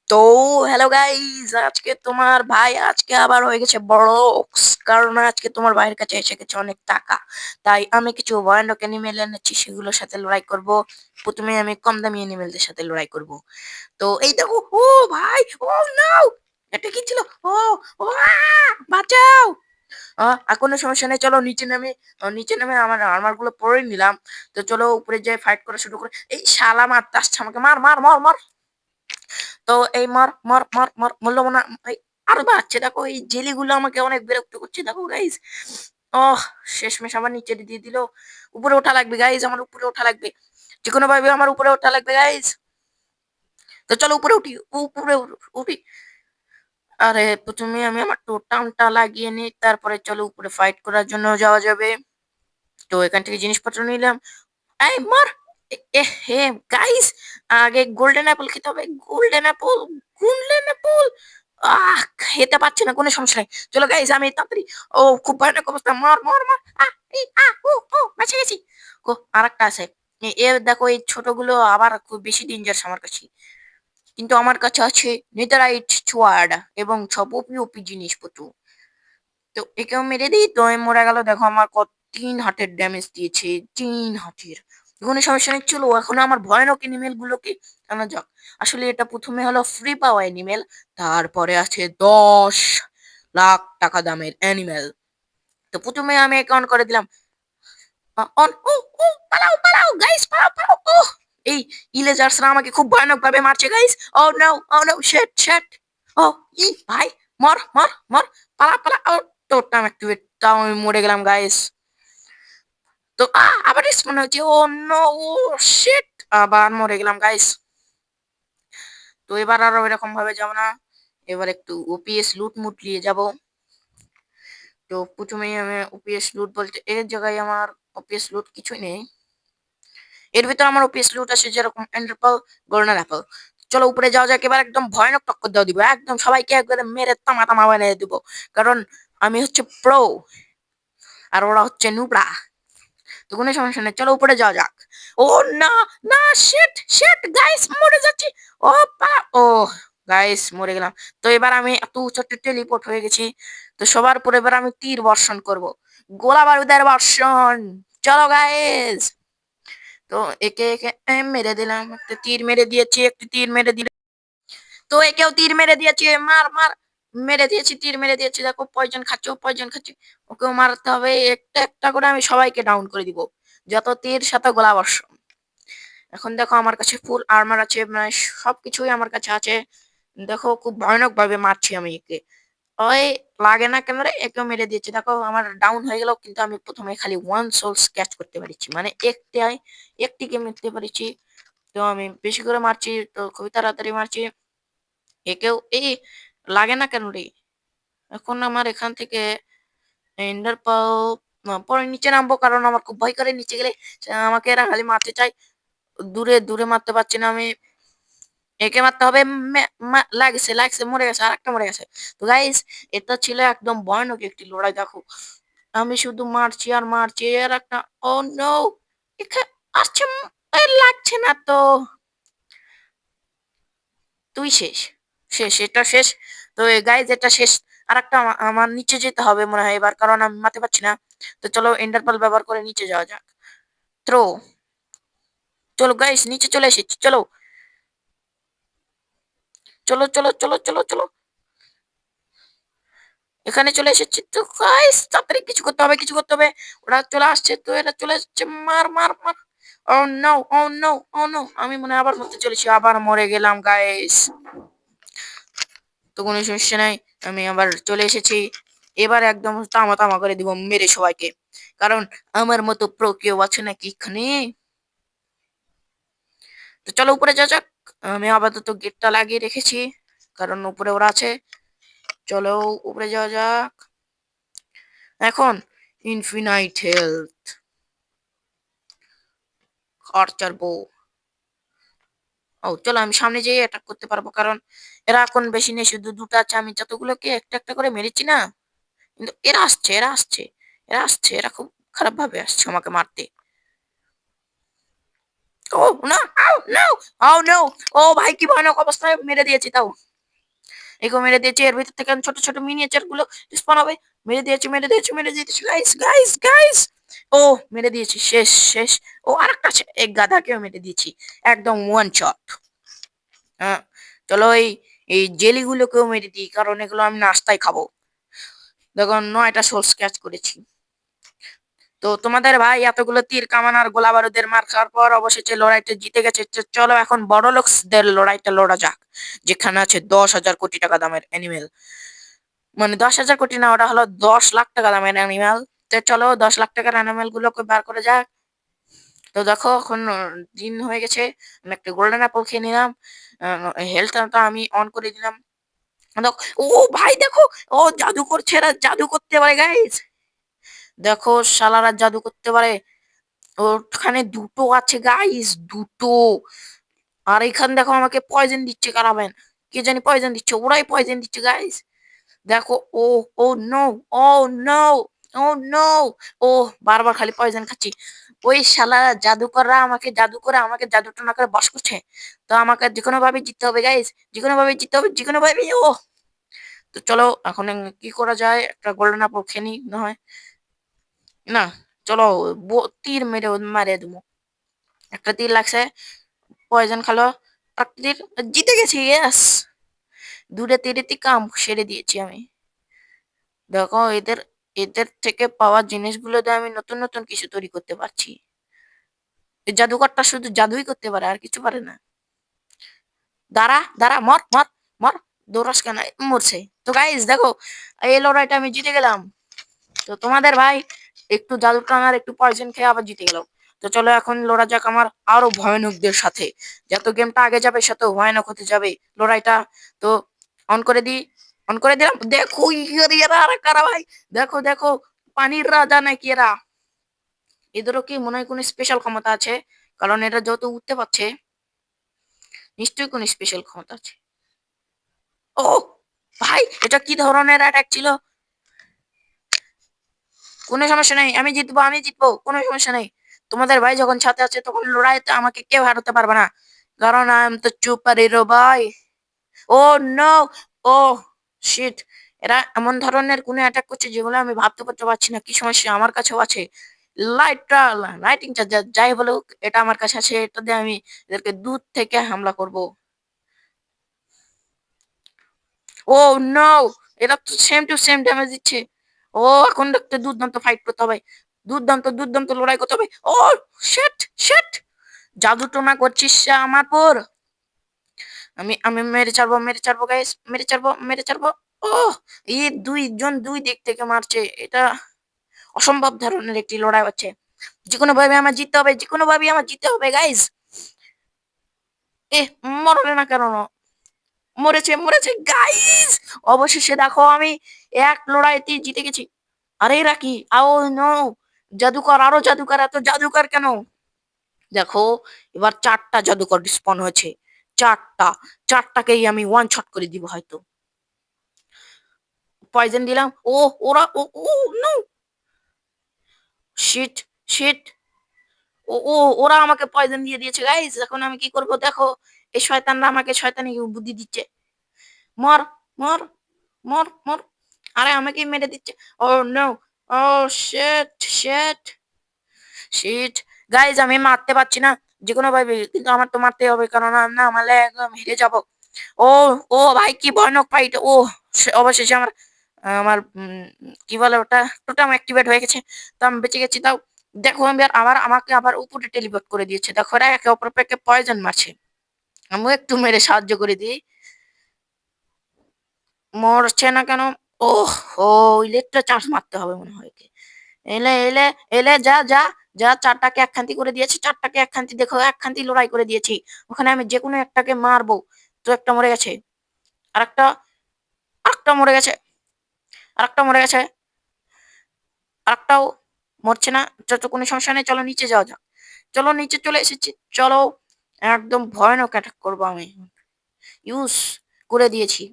তো hello guys, আজকে তোমার ভাই আজকে আবার হয়ে গেছে বড়। কারণ আজকে তোমার ভাইয়ের কাছে এসে গেছে অনেক টাকা। তাই আমি কিছু ভয়ানক অ্যানিমেল এনেছি, সেগুলোর সাথে লড়াই করব। প্রথমে আমি কম দামি অ্যানিমেলদের সাথে লড়াই করব। তো এই দেখো, ও ভাই, ও নাও, এটা কি ছিল? ও ও বাঁচাও! আর কোনো সমস্যা নেই, চলো নিচে নেমে নিচে নেমে আমার আর্মার গুলো পরে নিলাম। তো চলো উপরে যাই, ফাইট করা শুরু করে। এই শালা মারতে আসছে আমাকে, মার মার মার মার। তো এই মার মার মার মার মরলো না। এই আরো বাড়ছে, দেখো এই জেলিগুলো আমাকে অনেক বিরক্ত করছে, দেখো গাইজ। ওহ, শেষমেশ আমার নিচে দিয়ে দিল। উপরে ওঠা লাগবে গাইজ, আমার উপরে ওঠা লাগবে, যে কোনো ভাবে আমার উপরে ওঠা লাগবে গাইজ। তো চলো উপরে উঠি, উপরে উঠি। আরে প্রথমে আমি আমার টোটামটা লাগিয়ে নিই, তারপরে চলো উপরে ফাইট করার জন্য যাওয়া যাবে। তো এখান থেকে জিনিসপত্র নিলাম। এই মার। হে গাইস, আগে গোল্ডেন অ্যাপল খেতে হবে। Golden Apple, golden Apple. খেতে পাচ্ছি না, কোনো সমস্যা নেই। চলো গাইস, আমি তাড়াতাড়ি। ও খুব ভয়ানক অবস্থা, মার মার মার। এই ও ও বেঁচে গেছি। আরেকটা আছে। দেখো এই ছোটগুলো আবার খুব বেশি ডেঞ্জারাস আমার কাছে। কিন্তু আমার কাছে আছে নেদারাইট সোয়ার্ড এবং সব ওপি ওপি জিনিসপত্র। তো একেও মেরে দিই, তো এ মরে গেল। দেখো আমার কত 3 হার্টের ড্যামেজ দিয়েছে, 3 হার্টের। কোনো সমস্যা নেই, চলো এখন আমার ভয়ানক এনিমেল গুলোকে আনা যাক। আসলে এটা প্রথমে হলো ফ্রি পাওয়া এনিমেল, তারপরে আছে 10 লাখ টাকা দামের এনিমেল। তো প্রথমে আমি অ্যাকাউন্ট করে দিলাম অন। ও ও পালাও পালাও গাইস, পালাও পালাও। ও এই ইলেজার্সরা আমাকে খুব ভয়ানক ভাবে মারছে গাইস। ও নো শিট শিট। ও ই ভাই, মর মর মর, পালা পালা। ও টোটাম অ্যাক্টিভেট, তাও আমি মরে গেলাম গাইস। তো আবার স্পন হচ্ছে, ও নো, ও শিট, আবার মরে গেলাম গাইস। তো এবার আর এরকম ভাবে যাব না, এবার একটু ওপিএস লুট মুট নিয়ে যাব। তো প্রথমেই আমি ওপিএস লুট বলতে এর জায়গায় আমার ওপিএস লুট কিছুই নেই। এর ভিতর আমার ওপিএস লুট আছে যেরকম এন্ডারপাল, গোল্ডেন অ্যাপল। চলো উপরে যাওয়া যাক, এবার একদম ভয়ানক টক্কর দেওয়া দিব, একদম সবাইকে একবারে মেরে তামা তামা বানিয়ে দিব। কারণ আমি হচ্ছে প্রো, আর ওরা হচ্ছে নুবড়া। তো কোনো সমস্যা নেই, চলো উপরে যাওয়া যাক। ও না, না শিট শিট গাইস, মরে যাচ্ছি। ও ও গাইস, মরে গেলাম। তো এবার আমি এত উঁচুতে টেলিপোর্ট হয়ে গেছি। তো সবার উপর এবার আমি তীর বর্ষণ করব, গোলা বারুদের বর্ষণ। চলো গাইস। তো একে একে মেরে দিলাম, একটা তীর মেরে দিয়েছি, একটি তীর মেরে দিলাম। তো একেও তীর মেরে দিয়েছি, মার মার। মেরে দিয়েছি, তীর মেরে দিয়েছি, দেখো পয়জন খাচ্ছে, ও পয়জন খাচ্ছে। ওকেও মারতে হবে, একটা একটা করে আমি সবাইকে ডাউন করে দিব, যত তীর সাথে গোলা বর্ষণ। এখন দেখো আমার কাছে ফুল আর্মার আছে, মানে সবকিছুই আমার কাছে আছে। দেখো খুব ভয়ানক ভাবে মারছি আমি একে। ওই লাগে না কেন রে, একেও মেরে দিয়েছি, দেখো আমার ডাউন হয়ে গেল। কিন্তু আমি প্রথমে খালি ওয়ান সোলস ক্যাচ করতে পারছি, মানে একটিকে মারতে পারছি। তো আমি বেশি করে মারছি, তো খুবই তাড়াতাড়ি মারছি। একেও এই লাগে না কেন রে। এখন আমার এখান থেকে এন্ডার পাও পরে নিচে নামবো, কারণ আমার খুব ভয় করে নিচে গেলে আমাকে এরা খালি মারতে চায়। দূরে দূরে মারতে পারছি না আমি, একে মারতে হবে। লাগছে লাগছে, মরে গেছে, আর একটা মরে গেছে। তো গাইস, এটা ছিল একদম ভয়ানক একটি লড়াই, দেখো আমি শুধু মারছি আর মারছি। আর একটা, ও নো, এখানে আসছে, লাগছে না তো। তুই শেষ, শেষ, এটা শেষ। তো গাইজ এটা শেষ। আর একটা আমার নিচে যেতে হবে মনে হয় এবার, কারণ আমি মারতে পারছি না। তো চলো এন্ডারপাল ব্যবহার করে নিচে যাওয়া যাক। থ্রো। চলো গাইস, নিচে চলে এসেছি, চলো চলো চলো চলো চলো চলো, এখানে চলে এসেছি। তো গাইস তাড়াতাড়ি কিছু করতে হবে, কিছু করতে হবে। ওরা চলে আসছে, তো এরা চলে আসছে, মার মার মার। ও নো, ও নো, ও নো, আমি মনে হয় আবার মরতে চলেছি, আবার মরে গেলাম গাইস। তো কোনো সমস্যা নাই, আমি আবার চলে এসেছি। এবার একদম তামা তামা করে দিব মেরে সবাইকে, কারণ আমার মতো প্রো কেউ আছে নাকি এখানে। তো চলো উপরে যা যাক। আমি আপাতত গেটটা লাগিয়ে রেখেছি, কারণ উপরে ওরা আছে। চলো উপরে যাওয়া যাক। এখন ইনফিনাইট হেলথ, আর্চার বউ। ও চলো আমি সামনে যেয়ে অ্যাটাক করতে পারবো, কারণ এরা এখন বেশি নেই, শুধু দুটো আছে। আমি যতগুলোকে একটা একটা করে মেরেছি না, কিন্তু এরা আসছে, এরা আসছে, এরা আসছে, এরা খুব খারাপ ভাবে আসছে আমাকে মারতে। ও না, আউ নো, ও নো, ও ভাই কি ভয়ানক অবস্থায় মেরে দিয়েছি তাও। এগো মেরে দিয়েছি, এর ভিতর থেকে ছোট ছোট মিনিয়েচার গুলো স্পন হবে। মেরে দিয়েছি গাইস গাইস গাইস। ও মেরে দিয়েছি, শেষ শেষ। ও আরেকটা আছে, এক গাধাকেও মেরে দিয়েছি, একদম ওয়ান শট। হ্যাঁ, চলো এই জেলি গুলোকেও মেরে দিই, কারণ এগুলো আমি নাস্তায় খাবো। দেখো 9টা সোর্স ক্যাচ করেছি। তো তোমাদের ভাই এতগুলো তীর কামান আর গোলা বারুদের মার খাওয়ার পর অবশেষে লড়াইটা জিতে গেছে। তো চলো এখন বড় লোকদের লড়াইটা লড়া যাক, যেখানে আছে 10,000 কোটি টাকা দামের অ্যানিমেল। মানে 10,000 কোটি না, ওটা হলো 10 লাখ টাকা দামের অ্যানিমেল। তো চলো 10 লাখ টাকার অ্যানিমেল গুলোকে বার করে যাক। তো দেখো এখন দিন হয়ে গেছে, আমি একটা গোল্ডেন অ্যাপল খেয়ে নিলাম। হেলথটা আমি অন করে দিলাম। ও ভাই দেখো, ও জাদু করছে, এরা জাদু করতে পারে গাইস। দেখো শালারা জাদু করতে পারে। ওখানে দুটো আছে গাইস, দুটো। আর এখানে দেখো আমাকে পয়জন দিচ্ছে, কারাবেন কে জানি পয়জন দিচ্ছে, ওরাই পয়জন দিচ্ছে গাইস। দেখো, ও ও নো, ও নো, ও নো, ও বারবার খালি পয়জন খাচ্ছি। ওই শালা জাদুকররা আমাকে জাদু করে, আমাকে জাদু টনা করে বশ করছে। তো আমাকে যে কোনো ভাবে জিততে হবে গাইস, যে কোনো ভাবে জিততে হবে, যে কোনো ভাবে। ও তো চলো এখন কি করা যায়, একটা গোল্ডেন আপেল খেয়ে নি না হয়। না, চলো তীর মেরে মারে দেবো। একটা তীর লাগছে, পয়জন খালো। একটা তীর, জিতে গেছি, ইয়েস। দূরে তীরেতে কাম সেরে দিয়েছি আমি। দেখো এদের এদের থেকে পাওয়া জিনিসগুলো দিয়ে আমি নতুন নতুন কিছু তৈরি করতে পারছি। এই জাদুকরটা শুধু জাদুই করতে পারে, আর কিছু পারে না। দাঁড়া দাঁড়া, মর মর মর। দৌড়াস কেন, মরছে তো গাইস। দেখো এই লড়াইটা আমি জিতে গেলাম। তো তোমাদের ভাই একটু জাদু টানার একটু পয়জন খেয়ে আবার জিতে গেল। তো চলো এখন লড়া যাক আমার আরো ভয়ানকদের সাথে। যত গেমটা আগে যাবে তত ভয়ানক হতে যাবে লড়াইটা। তো অন করে দিই, অন করে দিলাম। দেখো এরা আর কারা ভাই, দেখো দেখো, পানির রাজা নাকি এরা। এদেরও কি মনে হয় কোনো স্পেশাল ক্ষমতা আছে, কারণ এরা যত উঠতে পারছে, নিশ্চয়ই কোনো স্পেশাল ক্ষমতা আছে। ও ভাই, এটা কি ধরনের অ্যাটাক ছিল? কোনো সমস্যা নেই, আমি জিতবো, আমি জিতবো, কোনো সমস্যা নেই। তোমাদের ভাই যখন সাথে আছে তখন লড়াইতে আমাকে কেউ হারাতে পারবে না, কারণ আই এম তো সুপার হিরো ভাই। ও নো, ও শিট। এরা এমন ধরনের কোন অ্যাটাক করছে যেগুলো আমি ভাবতে করতে পারছি না। কি সমস্যা আমার কাছেও আছে, লাইটটা, লাইটিং চার্জার যাই বলুক, এটা আমার কাছে আছে। এটা দিয়ে আমি এদেরকে দূর থেকে হামলা করব। ও নো, এরা তো সেম টু সেম ড্যামেজ দিচ্ছে। ও এখন একটা দুর্দান্ত ফাইট করতে হবে, দুর্দান্ত দুর্দান্ত লড়াই করতে হবে। ও শিট শিট, জাদু টোনা করছিস আমার পর। আমি মেরে ছাড়বো, মেরে ছাড়বো গাইস, মেরে ছাড়বো, মেরে ছাড়বো। ও এই দুইজন দুই দিক থেকে মারছে, এটা অসম্ভব ধরনের একটি লড়াই হচ্ছে। যে কোনো ভাবে আমার জিততে হবে, যে কোনো ভাবে আমার জিততে হবে গাইস। এ মরলে না কেন? মরেছে মরেছে গাইস। অবশেষে দেখো আমি এক লড়াইতে জিতে গেছি। আরে এরা কি, আও নো, জাদুকর, আরো জাদুকর, এত জাদুকর কেন? দেখো এবার 4টা জাদুকর স্পন হয়েছে, 4টা। 4টাকেই আমি ওয়ান শট করে দিব হয়তো। পয়জন দিলাম। ও ওরা, ও ও নো, শিট শিট। ও ও ওরা আমাকে পয়জন দিয়ে দিয়েছে গাইস, এখন আমি কি করব দেখো। এই শয়তানরা আমাকে শয়তানি বুদ্ধি দিচ্ছে। মর মর মর মর। আরে আমাকে মেরে দিচ্ছে। ও নো, ও শিট শিট শিট। গাইজ আমি মারতে পারছি না যে কোনো ভাবে, কিন্তু আমার তো মারতে হবে, কারণ না মারলে একদম হেরে যাব। ও ও ভাই কি ভয়ানক ফাইট। ও অবশেষে আমার আমার কি বলে ওটা, টোটাম অ্যাক্টিভেট হয়ে গেছে। তো আমি বেঁচে গেছি। তাও দেখো আমি আবার আমাকে আবার উপরে টেলিপোর্ট করে দিয়েছে। দেখো এরা একে অপরকে পয়জন মারছে, আমিও একটু মেরে সাহায্য করে দিই। মরছে না কেন? ওহ ও, ইলেকট্রো চার্জ মারতে হবে মনে হয় একে। এলে এলে এলে, যা যা যা। 4টাকে একখান্তি করে দিয়েছি, 4টাকে একখান্তি, দেখো একখান্তি লড়াই করে দিয়েছি। ওখানে আমি যে কোনো একটাকে মারবো। তো একটা মরে গেছে, আরেকটা, আরেকটা মরে গেছে, আরেকটা মরে গেছে, আরেকটাও মরছে না। যত কোনো সমস্যা নেই, চলো নিচে যাওয়া যাক। চলো নিচে চলে এসেছি, চলো একদম ভয়ানক অ্যাটাক করবো আমি। ইউজ করে দিয়েছি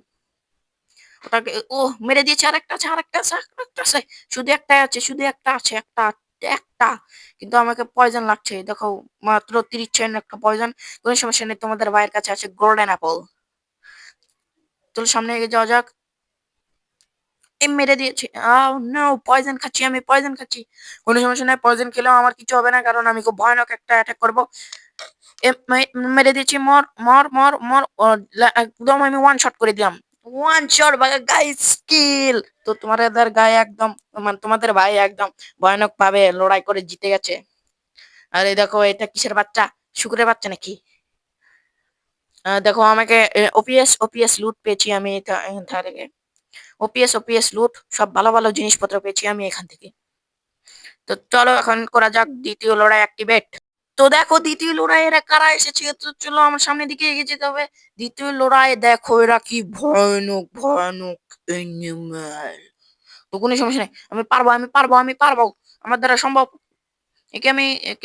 ওটাকে। ও মেরে দিয়েছে, আরেকটা আছে, আরেকটা আছে, আরেকটা আছে। শুধু একটাই আছে, শুধু একটা আছে, একটা একটা, কিন্তু আমাকে পয়জন লাগছে। দেখো, মাত্র 30 সেকেন্ড একটা পয়জন। কোনো সমস্যা নেই, তোমাদের ভাইয়ের কাছে আছে গোল্ডেন অ্যাপল। চলো সামনে এগিয়ে যাওয়া যাক। মেরে দিয়েছে। নো, পয়জন খাচ্ছি, আমি পয়জন খাচ্ছি। কোনো সমস্যা নাই, পয়জন খেলেও আমার কিছু হবে না, কারণ আমি খুব ভয়ানক একটা অ্যাটাক করবো। মেরে দিয়েছি, মর মর মর মর। একদম আমি ওয়ান শট করে দিলাম। One shot guys, skill. তো তোমাদের গায়ে একদম, মানে তোমাদের ভাই একদম ভয়ানক ভাবে লড়াই করে জিতে গেছে। আর এই দেখো, এটা কিসের বাচ্চা? শুকুরের বাচ্চা নাকি? দেখো আমাকে ওপিএস ওপিএস লুট পেয়েছি আমি এখান থেকে। ওপিএস ওপিএস লুট, সব ভালো ভালো জিনিসপত্র পেয়েছি আমি এখান থেকে। তো চলো এখন করা যাক দ্বিতীয় লড়াই অ্যাক্টিভেট। তো দেখো দ্বিতীয় লড়াই এরা কারা এসেছে, তো চলো আমার সামনের দিকে এগিয়ে যেতে হবে। দ্বিতীয় লড়াই দেখো এরা কি ভয়ানক ভয়ানক এনিম্যাল। তো কোনো সমস্যা নেই, আমি পারবো আমি পারবো আমি পারবো, আমার দ্বারা সম্ভব। একে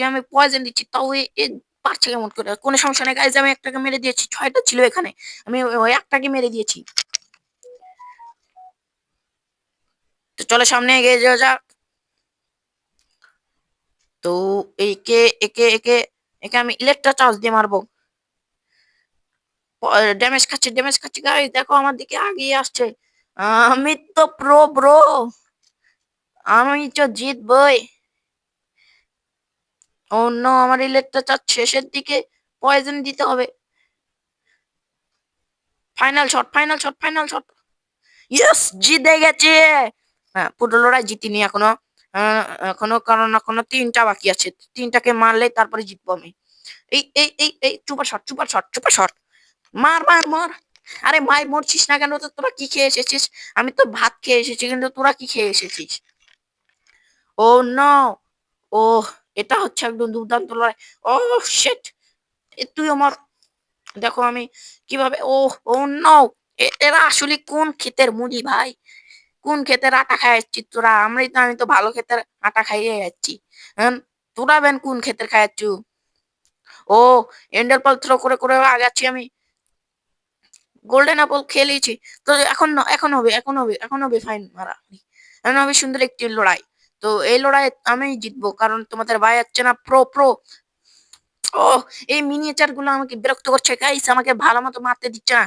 আমি পয়জন দিচ্ছি, তাও এ পারছে কেমন করে? কোনো সমস্যা নেই গাইজ, আমি একটাকে মেরে দিয়েছি, 6টা ছিল এখানে, আমি ওই একটাকে মেরে দিয়েছি। তো চলো সামনে এগিয়ে যাওয়া যাক। তো একে একে একে একে আমি ইলেকট্রা চার্জ দিয়ে মারবো। ড্যামেজ খাচ্ছে গাইস, দেখো আমার দিকে আগিয়ে আসছে। আমি তো প্রো ব্রো, আমি তো জিতবই। অন্য আমার ইলেকট্রা চার্জ শেষের দিকে, পয়জন দিতে হবে। Final shot, final shot, final shot. Yes, জিতে গেছে। হ্যাঁ, পুরো লড়াই জিতিনি এখনো। এখনো, কারণ এখনো 3টা বাকি আছে। 3টাকে মারলে তারপরে জিতবো আমি। এই super shot, super shot, super shot. মার মার মার। আরে ভাই, মরছিস না কেন? তো তোরা কি খেয়ে এসেছিস? আমি তো ভাত খেয়ে এসেছি, কিন্তু তোরা কি খেয়ে এসেছিস? ও নো। ও, এটা হচ্ছে একদম দুর্দান্ত লড়াই। ও শিট, তুই আমার, দেখো আমি কিভাবে, ও ও নো। এরা আসলে কোন ক্ষেতের মুড়ি ভাই? কোন ক্ষেতের আটা খাই যাচ্ছিস তোরা? আমি তো ভালো ক্ষেতের আটা খাইয়ে যাচ্ছি। হ্যাঁ, তোরা বেন কোন ক্ষেতের খাইয়াচ্ছু? ও, এন্ডার পাল থ্রো করে করে আগাচ্ছি আমি। গোল্ডেন অ্যাপল খেয়ে নিয়েছি। তো এখন হবে ফাইন মারা। এখন হবে সুন্দর একটি লড়াই। তো এই লড়াই আমি জিতবো, কারণ তোমাদের ভাই হচ্ছে না প্রো প্রো। ও, এই মিনিয়েচার গুলো আমাকে বিরক্ত করছে গাইস, আমাকে ভালো মতো মারতে দিচ্ছে না।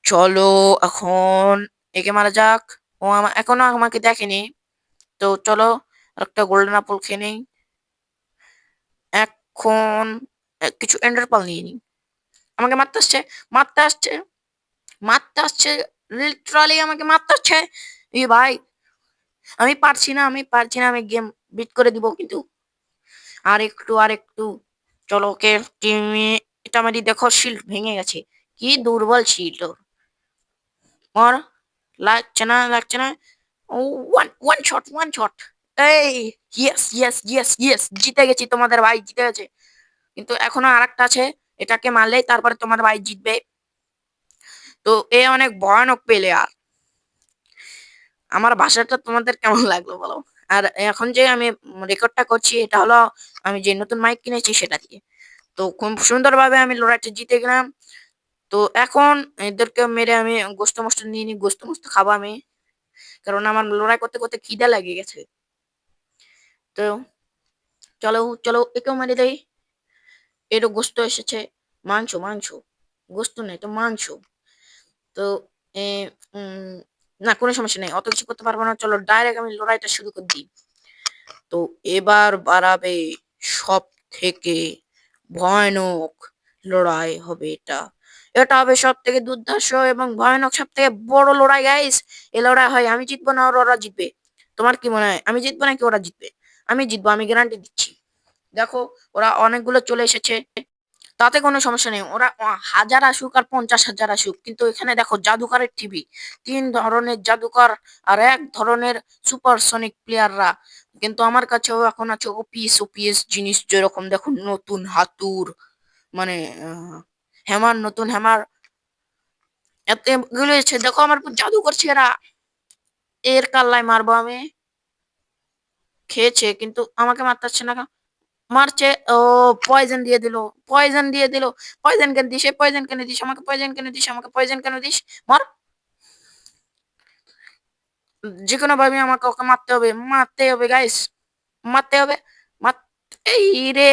চলো এখন একে মারা যাক। ও এখনো আমাকে দেখেনি। তো চলো একটা গোল্ডেন অ্যাপল খেয়ে নেই। এখন কিছু এন্ডার পাল নিয়ে নিই। আমাকে মারতে আসছে, মারতে আসছে, মারতে আসছে, লিটারালি আমাকে মারতে আসছে। এ ভাই, আমি পারছি না, আমি গেম বিট করে দিব কিন্তু। আর একটু। চলো ওকে, টিমে এটা আমারই, দেখো শিল্ড ভেঙে গেছে। কি দুর্বল শিল্ড ওর। মর, লাগছে না। ও, one one shot, one shot. এই, ইয়েস ইয়েস ইয়েস ইয়েস, জিতে গেছি, তোমাদের ভাই জিতে গেছে। কিন্তু এখনো আরেকটা আছে, এটাকে মারলেই তারপরে তোমার ভাই জিতবে। তো এ অনেক ভয়ানক প্লেয়ার। আমার ভাষাটা তোমাদের কেমন লাগলো বলো? আর এখন যে আমি রেকর্ডটা করছি, এটা হলো আমি যে নতুন মাইক কিনেছি সেটা দিয়ে। তো খুব সুন্দরভাবে আমি লড়াইটা জিতে গেলাম। তো এখন এদেরকে মেরে আমি গোস্ত মোস্ত নিয়ে নিই, গোস্ত মোস্ত খাবো আমি, কারণ আমার লড়াই করতে করতে খিদে লেগে গেছে। তো চলো চলো, একেও মেরে দেই। এরও গোস্ত এসেছে, মাংস মাংস, গোস্ত নেই তো মাংস। তো এ, উম, না কোনো সমস্যা নেই, অত কিছু করতে পারবো না, চলো ডাইরেক্ট আমি লড়াইটা শুরু করে দিই। তো এবার বাড়াবে সব থেকে ভয়ানক লড়াই হবে এটা। এটা হবে সব থেকে দুর্ধর্ষ এবং ভয়ানক, সব থেকে বড় লড়াই গাইস। এই লড়াই হয় আমি জিতবো না ওরা জিতবে? তোমার কি মনে হয়, আমি জিতবো নাকি ওরা জিতবে? আমি জিতবো, আমি গ্যারান্টি দিচ্ছি। দেখো, ওরা অনেকগুলো চলে এসেছে, তাতে কোনো সমস্যা নেই। ওরা হাজার আসুক আর 50,000 আসুক, কিন্তু এখানে দেখো জাদুকরের টিভি, 3 ধরনের জাদুকর আর 1 ধরনের সুপারসনিক প্লেয়াররা। কিন্তু আমার কাছেও এখন আছে ওপিএস ওপিএস জিনিস, যেরকম দেখো নতুন হাতুর, মানে হ্যামার, নতুন হ্যামার, এতে গুলো এসেছে। দেখো আমার উপর জাদু করছে এরা। এর কাল্লায় মারবো আমি। খেয়েছে কিন্তু আমাকে মারতেছে না। মারছে, ও, পয়জন দিয়ে দিল, পয়জন দিয়ে দিল। পয়জন কেন দিস? পয়জন কেন দিস আমাকে? পয়জন কেন দিস আমাকে? পয়জন কেন দিস? মার, যে কোনো ভাবে আমাকে ওকে মারতে হবে, মারতে হবে গাইস, মারতে হবে। মার এই রে!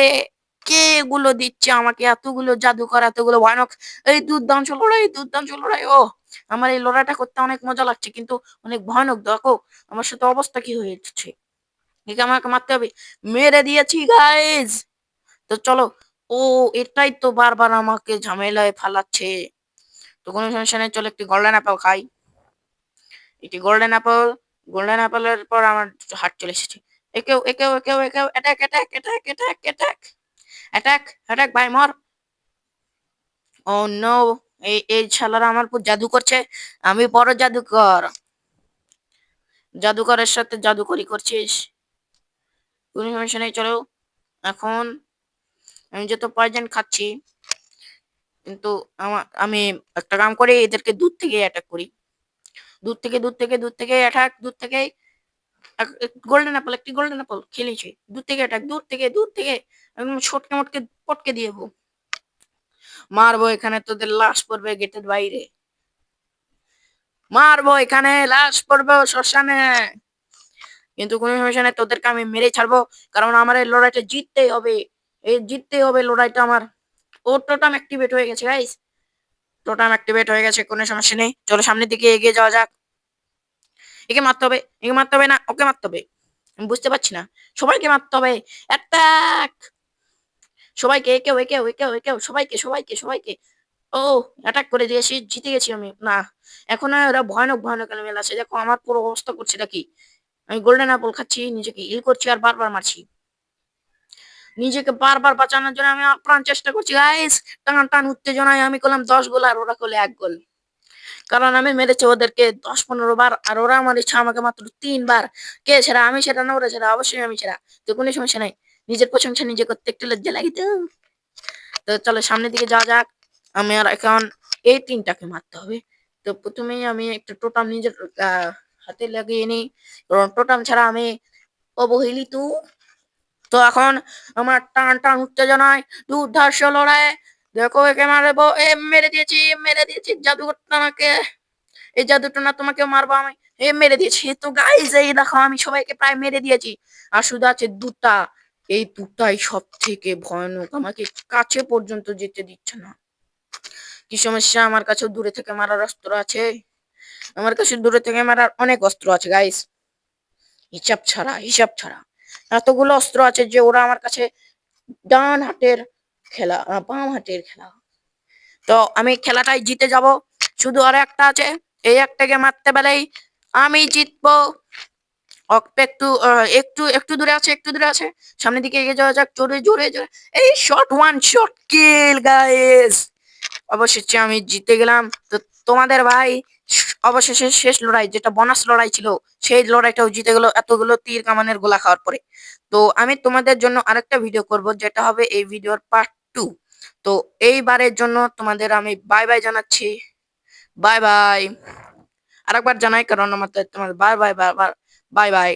কে এগুলো দিচ্ছে আমাকে এতগুলো জাদুকর, এতগুলো ভয়ানক! এই দুর্দাংশ লড়াই, দুর্দাংশ লড়াই! ওহ! আমার এই লড়াইটা করতে অনেক মজা লাগছে কিন্তু অনেক ভয়ানক। দেখো আমার সাথে অবস্থা কি হয়ে যাচ্ছে। একে আমাকে মারতে হবে। মেরে দিয়েছি গাইস। তো চলো। ও, এটাই তো বারবার আমাকে ঝামেলায় ফালাচ্ছে। তো কোনো সমস্যা নেই, চলো একটি গোল্ডেন অ্যাপেল খাই। একটি গোল্ডেন অ্যাপল। গোল্ডেন অ্যাপেলের পর আমার হার্ট চলে এসেছে। একেও একেও একেও একেও attack attack attack attack attack attack attack ভাই মর। Oh no! এই শালারা আমার উপর জাদু করছে। আমি বড় জাদুকর। জাদুকরের সাথে জাদুকরি করছিস? কোনো সমস্যা নেই, চলো। এখন আমি যত পয়জন খাচ্ছি, কিন্তু আমি একটা কাম করি, এদেরকে দূর থেকে অ্যাটাক করি। দূর থেকে অ্যাটাক, দূর থেকে। গোল্ডেন অ্যাপল, একটি গোল্ডেন অ্যাপল খেলেছি। দূর থেকে অ্যাটাক, দূর থেকে একদম ছটকে মটকে পটকে দিয়ে মারবো এখানে, তোদের লাশ পড়বে গেটের বাইরে। মারবো এখানে, লাশ পড়বে শ্মশানে। কিন্তু কোনো সমস্যা নেই, তোদেরকে আমি মেরে ছাড়বো। কারণ আমার এই লড়াইটা জিততেই হবে। এই জিততেই হবে লড়াইটা আমার। ও, টোটাম অ্যাক্টিভেট হয়ে গেছে গাইস। টোটাম অ্যাক্টিভেট হয়ে গেছে, কোনো সমস্যা নেই, চলো সামনের দিকে এগিয়ে যাওয়া যাক। একে মারতে হবে, একে মারতে হবে না, ওকে মারতে হবে। আমি বুঝতে পারছি না। সবাইকে মারতে হবে। অ্যাটাক! সবাইকে, একেও একেও একেও একেও সবাইকে সবাইকে সবাইকে। ও, অ্যাটাক করে দিয়েছি, জিতে গেছি আমি। না, এখন ওরা ভয়ানক ভয়ানক এনিমেল আছে। দেখো আমার পুরো অবস্থা করছে কি। আমি গোল্ডেন অ্যাপল খাচ্ছি, নিজেকে হিল করছি আর বারবার মারছি। নিজেকে বারবার বাঁচানোর জন্য আমি আপ্রাণ চেষ্টা করছি গাইস। টান টান উত্তেজনায় আমি করলাম 10 গোল আর ওরা করলে 1 গোল। কারণ আমি মেরেছি ওদেরকে 10-15 বার আর ওরা আমার ইচ্ছা আমাকে মাত্র 3 বার। কে সেরা? আমি সেরা না ওরা সেরা? অবশ্যই আমি সেরা। তো কোনো সমস্যা নাই। নিজের প্রশংসা নিজে করতে একটু লজ্জা লাগে তো। তো চলো সামনের দিকে যাওয়া যাক। আমার এখন এই 3টাকে মারতে হবে। তো প্রথমেই আমি একটা টোটাম নিজের হাতে লাগিয়ে নিই। কারণ টোটাম ছাড়া আমি অবহেলিত। তো এখন আমার টান টান উত্তেজনায় দুর্ধর্ষ লড়াই। দেখো একে মারবো। মেরে দিয়েছি জাদুকরটা আমাকে। এই জাদুটা না, তোমাকে মারবো আমি। মেরে দিয়েছি। তো গাইস এই দেখো আমি সবাইকে প্রায় মেরে দিয়েছি। আর শুধু আছে দুটা। এই দুটাই সব থেকে ভয়ানক, আমাকে কাছে পর্যন্ত যেতে দিচ্ছে না। কি সমস্যা? আমার কাছেও দূরে থেকে মারার অস্ত্র আছে। আমার কাছে দূরে থেকে মারার অনেক অস্ত্র আছে গাইস। হিসাব ছাড়া এতগুলো অস্ত্র আছে যে ওরা আমার কাছে ডান হাতের খেলা, বাম হাতের খেলা। তো আমি খেলাটাই জিতে যাব। শুধু আর একটা আছে। এই একটাকে মারতে পেলেই আমি জিতবো। একটু একটু একটু দূরে আছে, একটু দূরে আছে। সামনের দিকে এগিয়ে যাওয়া যাক, জোরে জোরে জোরে। এই শট, ওয়ান শট কিল গাইস। অবশেষে আমি জিতে গেলাম। তো তোমাদের ভাই অবশেষে শেষ লড়াই, যেটা বোনাস লড়াই ছিল, সেই লড়াইটাও জিতে গেল এতগুলো তীর কামানের গোলা খাওয়ার পরে। তো আমি তোমাদের জন্য আরেকটা ভিডিও করব, যেটা হবে এই ভিডিওর পার্ট 2। তো এইবারের জন্য তোমাদের আমি বাই বাই জানাচ্ছি। Bye bye. আরেকবার জানাই কারণ আমার তোমাদের bye bye bye bye bye.